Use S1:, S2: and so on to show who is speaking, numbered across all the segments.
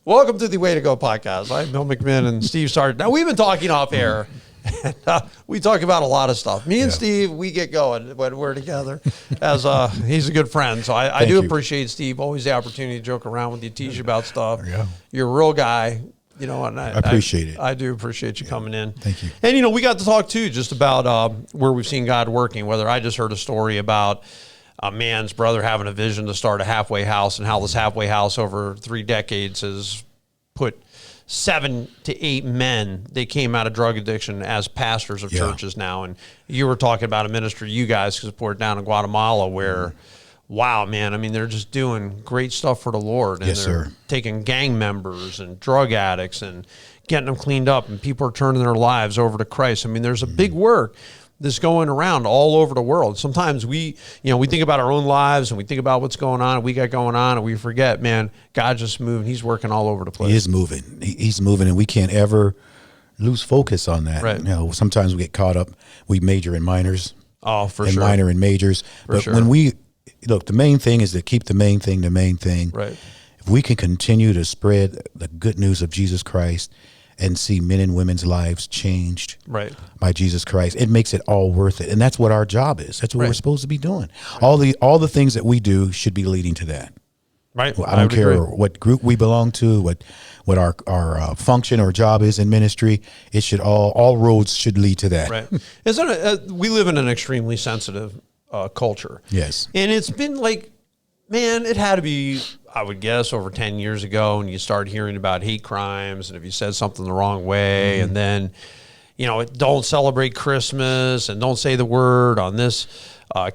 S1: Welcome to the Way to Go podcast. I'm Bill McMinn and Steve Sargent. Now, we've been talking off air, and we talk about a lot of stuff. Me and Steve, we get going when we're together, as he's a good friend. So I do appreciate Steve, always the opportunity to joke around with you, tease you about stuff. Yeah. You're a real guy. You know, and I appreciate it. I do appreciate you coming in.
S2: Thank you.
S1: And, you know, we got to talk, too, just about where we've seen God working, whether I just heard a story about a man's brother having a vision to start a halfway house and how this halfway house over 3 decades has put 7 to 8 men that came out of drug addiction as pastors of churches now. And you were talking about a ministry you guys supported down in Guatemala where, wow, man, I mean, they're just doing great stuff for the Lord. And they're taking gang members and drug addicts and getting them cleaned up, and people are turning their lives over to Christ. I mean, there's a big work that's going around all over the world. Sometimes we think about our own lives and we think about what's going on and we got going on and we forget, man, God's just moving. He's working all over the place.
S2: He is moving. He's moving, and we can't ever lose focus on that.
S1: Right.
S2: You know, sometimes we get caught up. We major in minors.
S1: Oh, for
S2: and
S1: sure.
S2: Minor in majors. But when we look, the main thing is to keep the main thing the main thing.
S1: Right.
S2: If we can continue to spread the good news of Jesus Christ and see men and women's lives changed by Jesus Christ, it makes it all worth it. And that's what our job is. That's what we're supposed to be doing. Right. All the things that we do should be leading to that.
S1: Right.
S2: Well, I don't care what group we belong to, what our function or job is in ministry. It should all roads should lead to that.
S1: Right. We live in an extremely sensitive culture.
S2: Yes.
S1: And it's been like, man, it had to be, I would guess, over 10 years ago, and you start hearing about hate crimes, and if you said something the wrong way, and then, don't celebrate Christmas, and don't say the word on this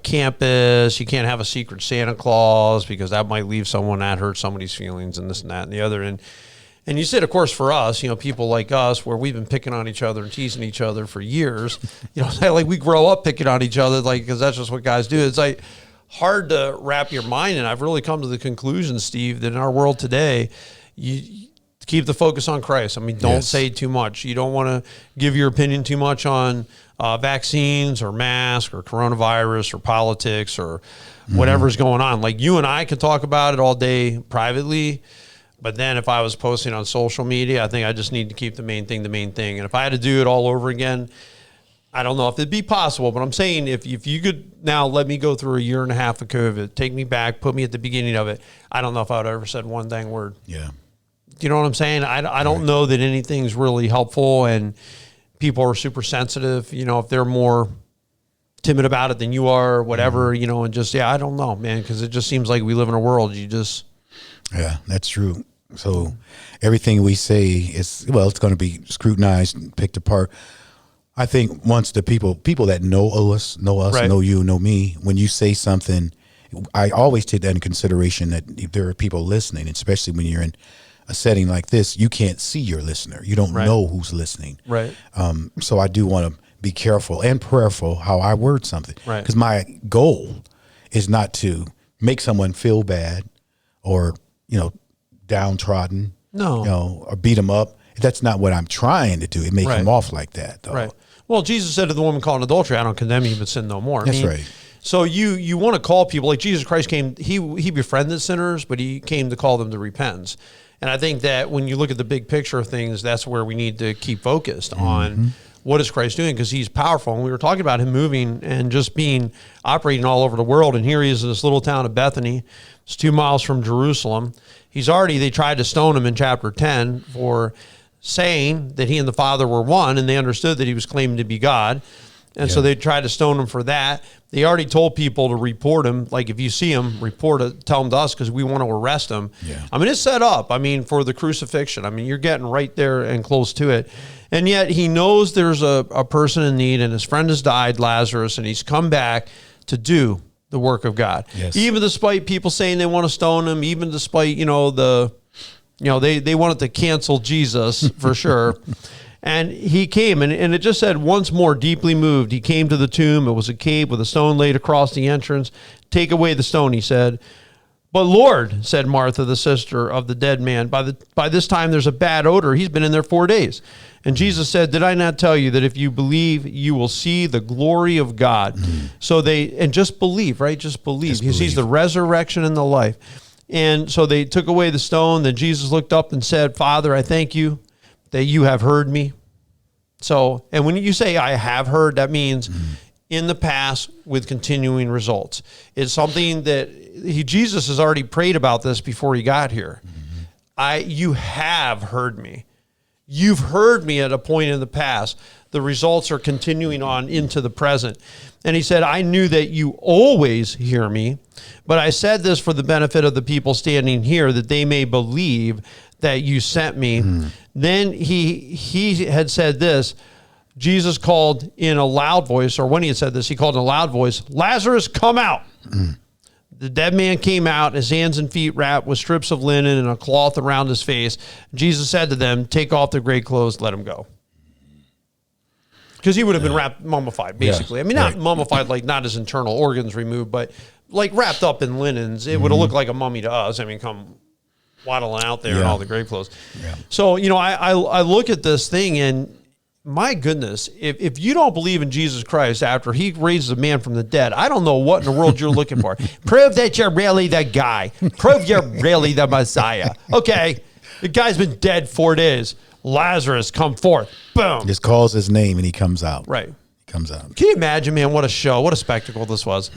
S1: campus. You can't have a secret Santa Claus because that might leave someone, that hurt somebody's feelings, and this and that and the other. And you said, of course, for us, people like us, where we've been picking on each other and teasing each other for years, like we grow up picking on each other, like, because that's just what guys do. It's like hard to wrap your mind, and I've really come to the conclusion, Steve, that in our world today, you keep the focus on Christ. I mean, don't say too much. You don't want to give your opinion too much on vaccines or masks or coronavirus or politics or whatever's going on. Like, you and I can talk about it all day privately, but then if I was posting on social media, I think I just need to keep the main thing the main thing. And if I had to do it all over again, I don't know if it'd be possible, but I'm saying if you could now let me go through a year and a half of COVID, take me back, put me at the beginning of it, I don't know if I would have ever said one dang word.
S2: Yeah.
S1: You know what I'm saying? I don't know that anything's really helpful, and people are super sensitive, if they're more timid about it than you are or whatever, and just, I don't know, man, because it just seems like we live in a world
S2: Yeah, that's true. So everything we say is, it's going to be scrutinized and picked apart. I think once the people that know us, know you, know me, when you say something, I always take that into consideration that if there are people listening, especially when you're in a setting like this, you can't see your listener. You don't know who's listening.
S1: Right.
S2: So I do want to be careful and prayerful how I word something. Right. Because my goal is not to make someone feel bad or, downtrodden, or beat them up. That's not what I'm trying to do. It may come off like that, though. Right.
S1: Well, Jesus said to the woman caught in adultery, I don't condemn you, but sin no more.
S2: That's right.
S1: So you want to call people, like Jesus Christ came, he befriended sinners, but he came to call them to repentance. And I think that when you look at the big picture of things, that's where we need to keep focused on what is Christ doing, because he's powerful. And we were talking about him moving and just operating all over the world. And here he is in this little town of Bethany. It's 2 miles from Jerusalem. They tried to stone him in chapter 10 for saying that he and the Father were one, and they understood that he was claiming to be God. And so they tried to stone him for that. They already told people to report him. Like, if you see him, report it, tell him to us, because we want to arrest him. Yeah. I mean, it's set up, for the crucifixion. I mean, you're getting right there and close to it. And yet he knows there's a person in need, and his friend has died, Lazarus, and he's come back to do the work of God. Yes. Even despite people saying they want to stone him, even despite, they wanted to cancel Jesus for sure. And he came, and it just said, once more deeply moved, he came to the tomb. It was a cave with a stone laid across the entrance. Take away the stone, he said. But Lord, said Martha, the sister of the dead man, by this time there's a bad odor. He's been in there 4 days. And Jesus said, did I not tell you that if you believe, you will see the glory of God? So and just believe, right? Just believe. He sees the resurrection and the life. And so they took away the stone. Then Jesus looked up and said, Father, I thank you that you have heard me. So, and when you say I have heard, that means in the past with continuing results. It's something that Jesus has already prayed about this before he got here. You have heard me. You've heard me at a point in the past. The results are continuing on into the present. And he said, I knew that you always hear me, but I said this for the benefit of the people standing here, that they may believe that you sent me. Then he had said this. Jesus called in a loud voice, or when he had said this, he called in a loud voice, Lazarus, come out. The dead man came out, his hands and feet wrapped with strips of linen and a cloth around his face. Jesus said to them, take off their gray clothes, let him go. Because he would have been wrapped, mummified, basically. I mean, not mummified, like not his internal organs removed, but like wrapped up in linens. It would have looked like a mummy to us. I mean, come waddling out there in all the grave clothes. So, I look at this thing and my goodness, if you don't believe in Jesus Christ after he raises a man from the dead, I don't know what in the world you're looking for. Prove that you're really the guy. Prove you're really the Messiah. Okay, the guy's been dead 4 days. Lazarus, come forth. Boom.
S2: Just calls his name and he comes out.
S1: Right.
S2: He comes out.
S1: Can you imagine, man, what a show, what a spectacle this was.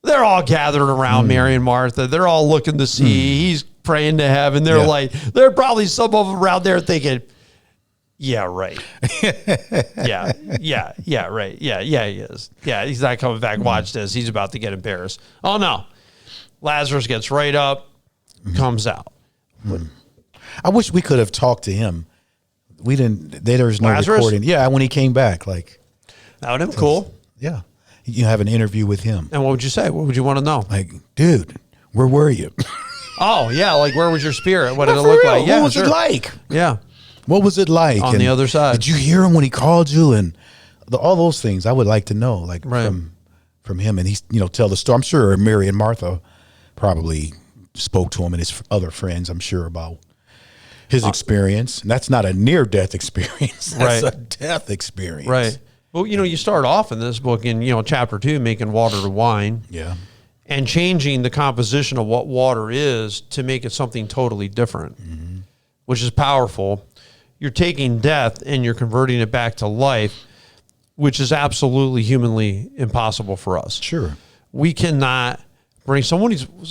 S1: They're all gathered around Mary and Martha. They're all looking to see. He's praying to heaven. They're like, there are probably some of them around there thinking, yeah, right. yeah, right. Yeah, he is. Yeah, he's not coming back. Watch this. He's about to get embarrassed. Oh, no. Lazarus gets right up, comes out.
S2: I wish we could have talked to him. We didn't. There's no
S1: Lazarus?
S2: recording. Yeah, when he came back, like.
S1: That would have been cool.
S2: Yeah. You have an interview with him.
S1: And what would you say? What would you want to know?
S2: Like, dude, where were you?
S1: Oh, yeah. Like, where was your spirit? What did it
S2: For
S1: look
S2: real?
S1: like? Yeah,
S2: what was it like?
S1: Yeah.
S2: What was it like?
S1: On the other side.
S2: Did you hear him when he called you? And all those things I would like to know, like from him. And he's, tell the story. I'm sure Mary and Martha probably spoke to him and his other friends, I'm sure, about his experience. And that's not a near-death experience. That's a death experience.
S1: Right. Well, you start off in this book in, chapter 2, making water to wine.
S2: Yeah.
S1: And changing the composition of what water is to make it something totally different, which is powerful. You're taking death and you're converting it back to life, which is absolutely humanly impossible for us.
S2: Sure.
S1: We cannot bring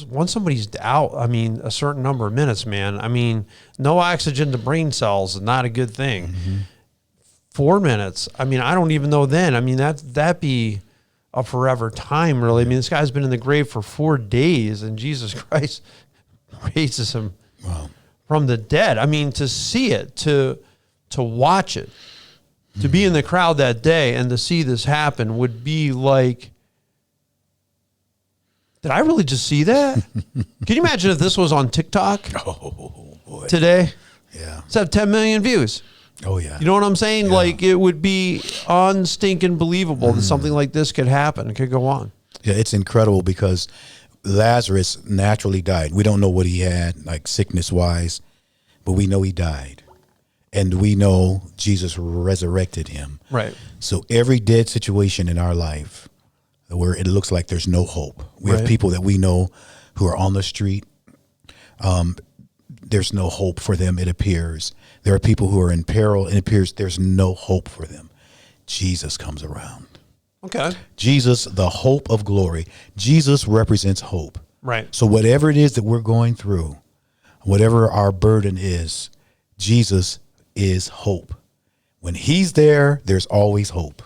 S1: once somebody's out, I mean, a certain number of minutes, man, I mean, no oxygen to brain cells is not a good thing. 4 minutes. I mean, I don't even know then. I mean, that'd be a forever time, really. I mean, this guy's been in the grave for 4 days and Jesus Christ raises him from the dead. I mean, to see it, to watch it, to be in the crowd that day and to see this happen would be like, did I really just see that? Can you imagine if this was on TikTok today?
S2: Yeah.
S1: It's have 10 million views.
S2: Oh, yeah.
S1: You know what I'm saying?
S2: Yeah.
S1: Like, it would be unstinking believable that something like this could happen. It could go on.
S2: Yeah, it's incredible because Lazarus naturally died. We don't know what he had, like sickness-wise, but we know he died. And we know Jesus resurrected him.
S1: Right.
S2: So every dead situation in our life where it looks like there's no hope, we have people that we know who are on the street. There's no hope for them, it appears. There are people who are in peril, and it appears there's no hope for them. Jesus comes around.
S1: Okay.
S2: Jesus, the hope of glory. Jesus represents hope.
S1: Right.
S2: So whatever it is that we're going through, whatever our burden is, Jesus is hope. When he's there, there's always hope.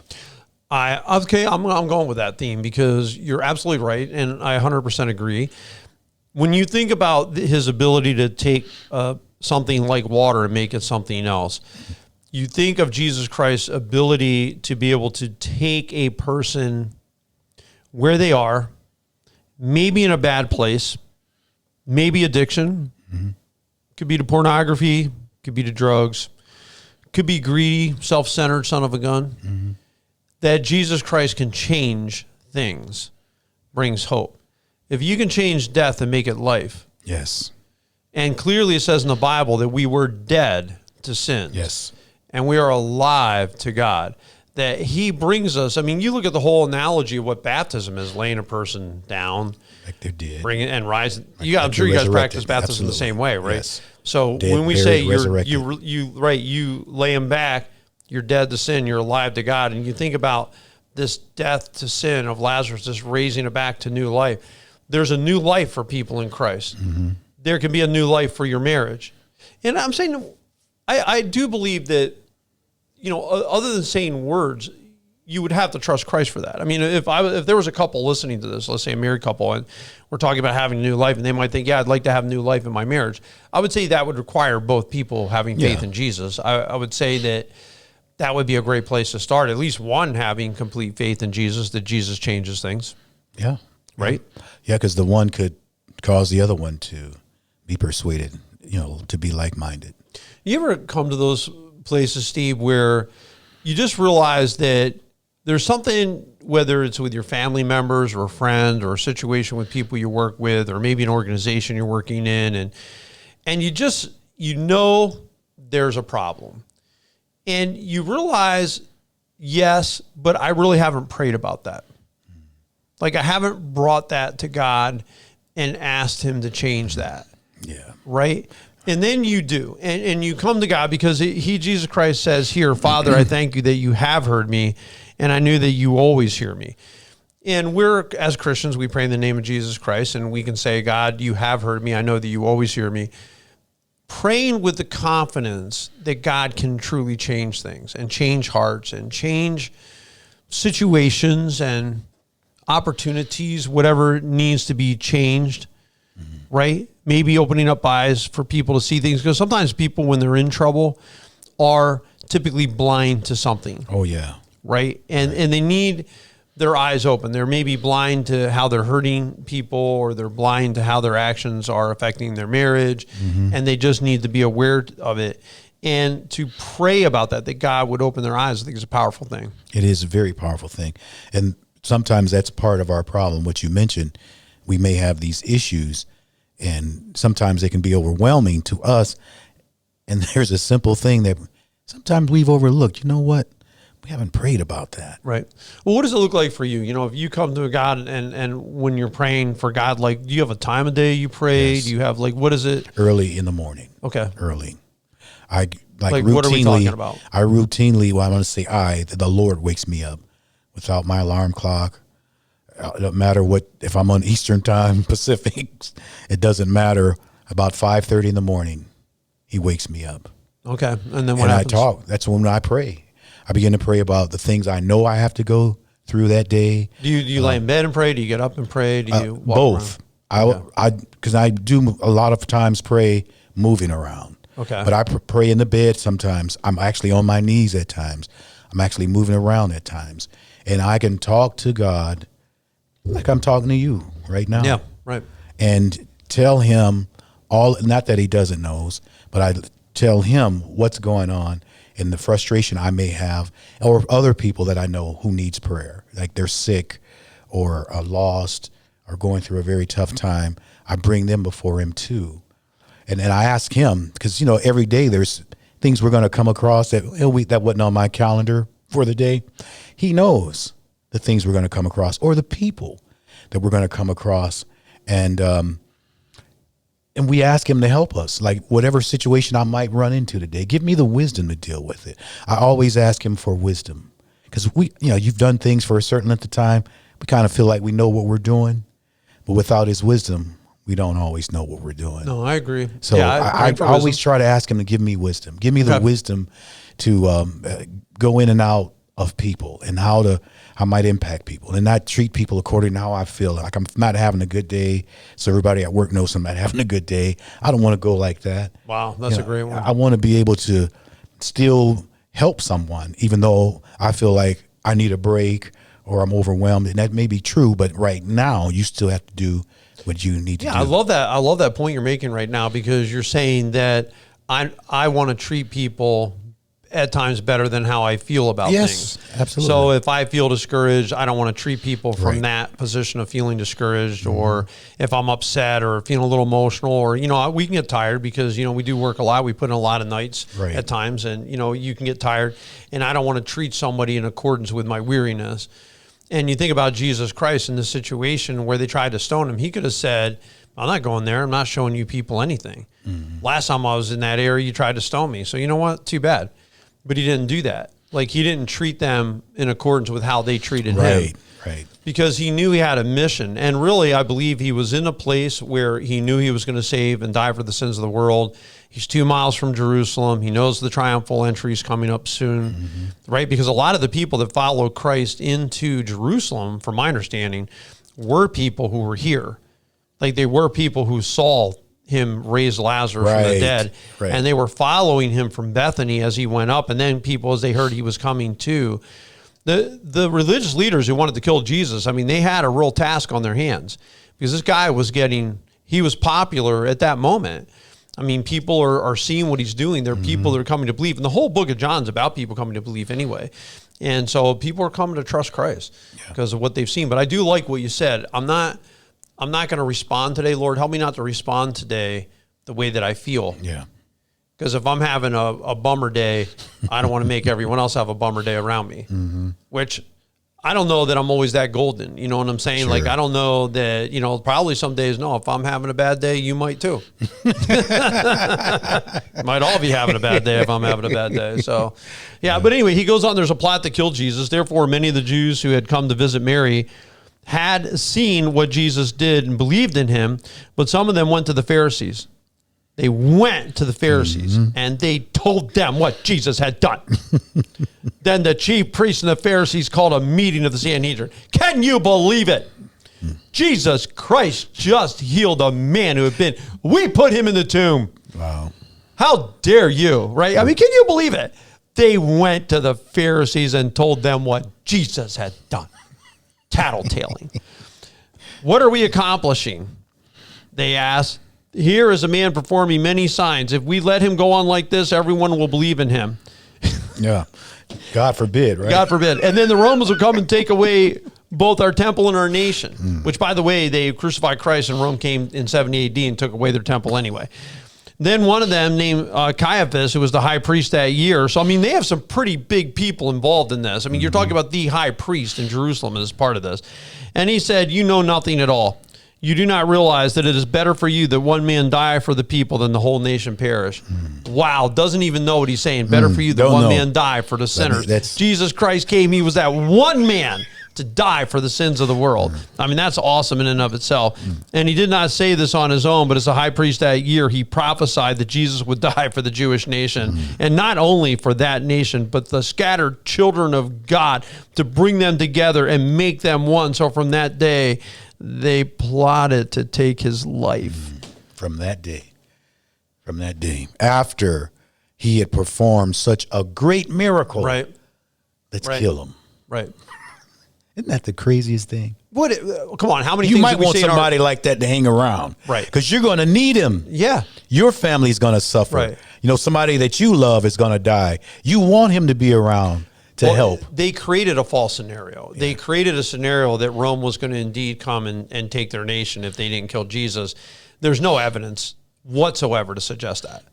S1: I'm going with that theme because you're absolutely right, and I 100% agree. When you think about his ability to take something like water and make it something else, you think of Jesus Christ's ability to be able to take a person where they are, maybe in a bad place, maybe addiction, could be to pornography, could be to drugs, could be greedy, self-centered son of a gun, that Jesus Christ can change things, brings hope. If you can change death and make it life.
S2: Yes.
S1: And clearly it says in the Bible that we were dead to sins.
S2: Yes.
S1: And we are alive to God. That he brings us, I mean, you look at the whole analogy of what baptism is, laying a person down.
S2: like they're dead,
S1: bring it and rise.
S2: Like
S1: I'm sure you guys practice baptism
S2: Absolutely.
S1: the same way, right?
S2: Yes.
S1: So
S2: Dead,
S1: when we
S2: buried,
S1: say you lay them back, you're dead to sin, you're alive to God, and you think about this death to sin of Lazarus, this raising it back to new life. There's a new life for people in Christ. Mm-hmm. There can be a new life for your marriage. And I'm saying, I do believe that, other than saying words, you would have to trust Christ for that. I mean, if there was a couple listening to this, let's say a married couple, and we're talking about having a new life, and they might think, I'd like to have a new life in my marriage. I would say that would require both people having faith in Jesus. I would say that would be a great place to start. At least one having complete faith in Jesus, that Jesus changes things.
S2: Yeah.
S1: Right?
S2: Yeah, because the one could cause the other one to be persuaded, to be like-minded.
S1: You ever come to those places, Steve, where you just realize that there's something, whether it's with your family members or a friend or a situation with people you work with, or maybe an organization you're working in, and you just, there's a problem. And you realize, yes, but I really haven't prayed about that. Like, I haven't brought that to God and asked him to change that.
S2: Yeah.
S1: Right? And then you do. And you come to God because Jesus Christ says here, Father, I thank you that you have heard me, and I knew that you always hear me. And we're, as Christians, we pray in the name of Jesus Christ, and we can say, God, you have heard me. I know that you always hear me. Praying with the confidence that God can truly change things and change hearts and change situations and opportunities, whatever needs to be changed, right? Maybe opening up eyes for people to see things, because sometimes people, when they're in trouble, are typically blind to something.
S2: Oh, yeah.
S1: Right? And they need their eyes open. They're maybe blind to how they're hurting people, or they're blind to how their actions are affecting their marriage, and they just need to be aware of it. And to pray about that God would open their eyes, I think is a powerful thing.
S2: It is a very powerful thing. And sometimes that's part of our problem, what you mentioned. We may have these issues, and sometimes they can be overwhelming to us. And there's a simple thing that sometimes we've overlooked. You know what? We haven't prayed about that.
S1: Right. Well, what does it look like for you? If you come to God and when you're praying for God, like, do you have a time of day you pray?
S2: Yes.
S1: Do you have, like, what is it?
S2: Early in the morning.
S1: Okay.
S2: Early. I
S1: like
S2: routinely,
S1: what are we talking about?
S2: I routinely, well, I'm going to say the Lord wakes me up without my alarm clock. It doesn't matter if I'm on Eastern time, Pacific, it doesn't matter. About 5:30 in the morning, he wakes me up.
S1: Okay. And then what happens?
S2: I talk. That's when I pray. I begin to pray about the things I know I have to go through that day.
S1: Do you lay in bed and pray? Do you get up and pray? Do you walk
S2: both?
S1: around?
S2: Because I do a lot of times pray moving around.
S1: Okay.
S2: But I pray in the bed sometimes. I'm actually on my knees at times. I'm actually moving around at times. And I can talk to God like I'm talking to you right now.
S1: Yeah, right.
S2: And tell him not that he doesn't know, but I tell him what's going on and the frustration I may have, or other people that I know who needs prayer, like they're sick or are lost or going through a very tough time. I bring them before him too. And I ask him, because, every day there's things we're going to come across that wasn't on my calendar for the day. He knows the things we're going to come across, or the people that we're going to come across. And we ask him to help us, like whatever situation I might run into today, give me the wisdom to deal with it. I always ask him for wisdom, because you've done things for a certain length of time. We kind of feel like we know what we're doing, but without his wisdom, we don't always know what we're doing.
S1: No, I agree.
S2: So I always try to ask him to give me wisdom. Give me the wisdom to go in and out of people, and how I might impact people, and not treat people according to how I feel. Like I'm not having a good day, so everybody at work knows I'm not having a good day. I don't want to go like that.
S1: Wow, that's a great one.
S2: I want to be able to still help someone, even though I feel like I need a break or I'm overwhelmed. And that may be true, but right now you still have to do what you need to do.
S1: Yeah, I love that. I love that point you're making right now, because you're saying that I want to treat people at times better than how I feel about things.
S2: Absolutely.
S1: So if I feel discouraged, I don't want to treat people from that position of feeling discouraged, or if I'm upset or feeling a little emotional, or, we can get tired because, we do work a lot. We put in a lot of nights at times, and, you can get tired, and I don't want to treat somebody in accordance with my weariness. And you think about Jesus Christ in this situation where they tried to stone him. He could have said, I'm not going there. I'm not showing you people anything. Last time I was in that area, you tried to stone me. So you know what? Too bad. But he didn't do that. Like, he didn't treat them in accordance with how they treated him.
S2: Right.
S1: Because he knew he had a mission. And really, I believe he was in a place where he knew he was going to save and die for the sins of the world. He's 2 miles from Jerusalem. He knows the triumphal entry is coming up soon, right? Because a lot of the people that followed Christ into Jerusalem, from my understanding, were people who were here. Like, they were people who saw him raise Lazarus from the dead, and they were following him from Bethany as he went up. And then people, as they heard he was coming too, the religious leaders who wanted to kill Jesus, I mean, they had a real task on their hands, because this guy he was popular at that moment. I mean, people are seeing what he's doing. There are people that are coming to believe. And the whole book of John's about people coming to believe anyway. And so people are coming to trust Christ because of what they've seen. But I do like what you said. I'm not going to respond today. Lord, help me not to respond today the way that I feel.
S2: Yeah.
S1: Because if I'm having a bummer day, I don't want to make everyone else have a bummer day around me, which I don't know that I'm always that golden. You know what I'm saying? Sure. Like, I don't know that, probably some days, no, if I'm having a bad day, you might too. Might all be having a bad day if I'm having a bad day. So, yeah. But anyway, he goes on, there's a plot to kill Jesus. Therefore, many of the Jews who had come to visit Mary had seen what Jesus did and believed in him, but some of them went to the Pharisees. They went to the Pharisees and they told them what Jesus had done. Then the chief priests and the Pharisees called a meeting of the Sanhedrin. Can you believe it? Jesus Christ just healed a man we put him in the tomb.
S2: Wow.
S1: How dare you, right? I mean, can you believe it? They went to the Pharisees and told them what Jesus had done. Tattletaling. What are we accomplishing? They asked. Here is a man performing many signs. If we let him go on like this, everyone will believe in him.
S2: Yeah. God forbid, right?
S1: God forbid. And then the Romans will come and take away both our temple and our nation, which, by the way, they crucified Christ and Rome came in 70 AD and took away their temple anyway. Then one of them named Caiaphas, who was the high priest that year. So, I mean, they have some pretty big people involved in this. I mean, you're talking about the high priest in Jerusalem as part of this. And he said, you know nothing at all. You do not realize that it is better for you that one man die for the people than the whole nation perish. Wow, doesn't even know what he's saying. Better for you that one man die for the sinners. Jesus Christ came, he was that one man to die for the sins of the world. I mean, that's awesome in and of itself. And he did not say this on his own, but as a high priest that year, he prophesied that Jesus would die for the Jewish nation. And not only for that nation, but the scattered children of God, to bring them together and make them one. So from that day, they plotted to take his life.
S2: From that day, after he had performed such a great miracle,
S1: right?
S2: Let's kill him.
S1: Right.
S2: Isn't that the craziest thing?
S1: Come on, how many?
S2: You might want somebody like that to hang around,
S1: right?
S2: Because you're going to need him.
S1: Yeah,
S2: your family's going to suffer.
S1: Right.
S2: Somebody that you love is going to die. You want him to be around to help.
S1: They created a false scenario. Yeah. They created a scenario that Rome was going to indeed come and take their nation if they didn't kill Jesus. There's no evidence whatsoever to suggest that.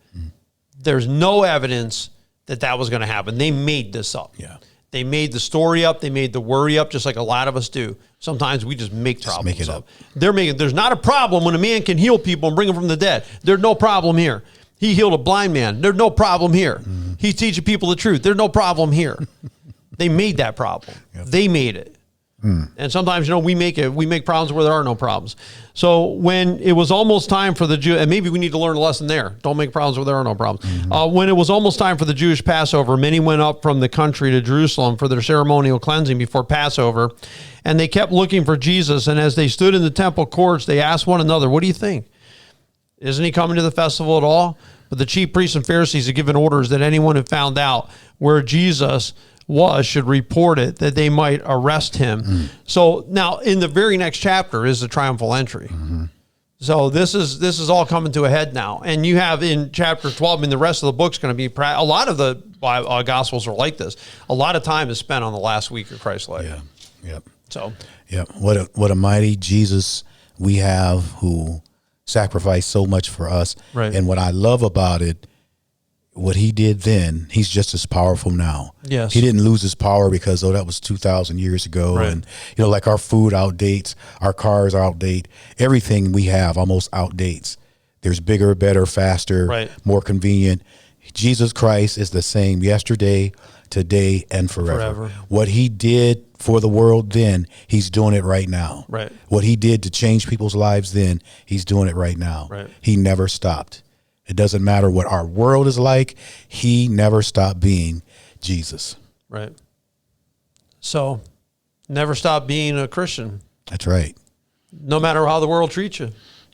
S1: There's no evidence that was going to happen. They made this up.
S2: Yeah.
S1: They made the story up. They made the worry up, just like a lot of us do. Sometimes we just make problems up. There's not a problem when a man can heal people and bring them from the dead. There's no problem here. He healed a blind man. There's no problem here. He's teaching people the truth. There's no problem here. They made that problem. Yep. They made it. And sometimes, we make problems where there are no problems. So when it was almost time for the Jew, and maybe we need to learn a lesson there. Don't make problems where there are no problems. When it was almost time for the Jewish Passover, many went up from the country to Jerusalem for their ceremonial cleansing before Passover. And they kept looking for Jesus. And as they stood in the temple courts, they asked one another, what do you think? Isn't he coming to the festival at all? But the chief priests and Pharisees had given orders that anyone who found out where Jesus should report it, that they might arrest him. So now in the very next chapter is the triumphal entry. So this is all coming to a head now. And you have in chapter 12, I mean, the rest of the book's going to be, a lot of the Gospels are like this. A lot of time is spent on the last week of Christ's life.
S2: Yeah. Yep.
S1: So.
S2: Yep. What a mighty Jesus we have, who sacrificed so much for us.
S1: Right.
S2: And what I love about it what he did then, he's just as powerful now.
S1: Yes.
S2: He didn't lose his power because, that was 2,000 years ago.
S1: Right.
S2: And, like our food outdates, our cars outdate, everything we have almost outdates. There's bigger, better, faster,
S1: right.
S2: more convenient. Jesus Christ is the same yesterday, today, and forever. What he did for the world then, he's doing it right now.
S1: Right.
S2: What he did to change people's lives then, he's doing it right now.
S1: Right.
S2: He never stopped. It doesn't matter what our world is like. He never stopped being Jesus.
S1: Right. So never stop being a Christian.
S2: That's right.
S1: No matter how the world treats you.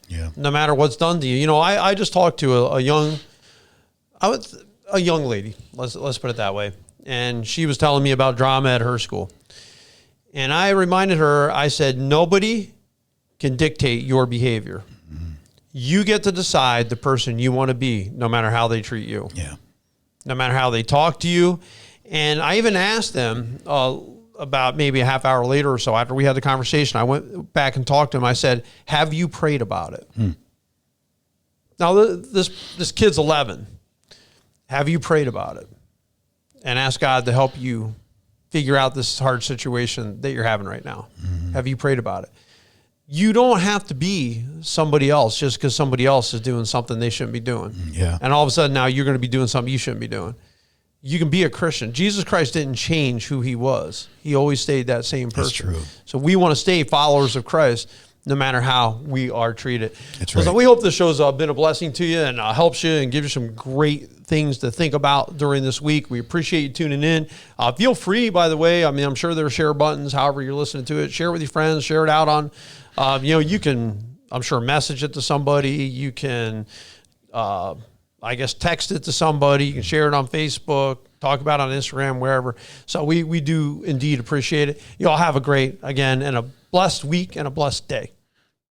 S2: Yeah.
S1: No matter what's done to you. I just talked to a young lady. Let's put it that way. And she was telling me about drama at her school. And I reminded her, I said, nobody can dictate your behavior. You get to decide the person you want to be, no matter how they treat you.
S2: Yeah.
S1: No matter how they talk to you. And I even asked them about maybe a half hour later or so after we had the conversation, I went back and talked to them. I said, have you prayed about it? Now, this kid's 11. Have you prayed about it? And asked God to help you figure out this hard situation that you're having right now. Have you prayed about it? You don't have to be somebody else just because somebody else is doing something they shouldn't be doing.
S2: Yeah.
S1: And all of a sudden now you're going to be doing something you shouldn't be doing. You can be a Christian. Jesus Christ didn't change who he was. He always stayed that same person.
S2: That's true.
S1: So we want to stay followers of Christ no matter how we are treated.
S2: That's right.
S1: So we hope this show's been a blessing to you and helps you and gives you some great things to think about during this week. We appreciate you tuning in. Feel free, by the way. I mean, I'm sure there are share buttons, however you're listening to it. Share it with your friends. Share it out on, you can, I'm sure, message it to somebody. You can, text it to somebody. You can share it on Facebook, talk about it on Instagram, wherever. So we do indeed appreciate it. You all have a great, again, and a blessed week and a blessed day.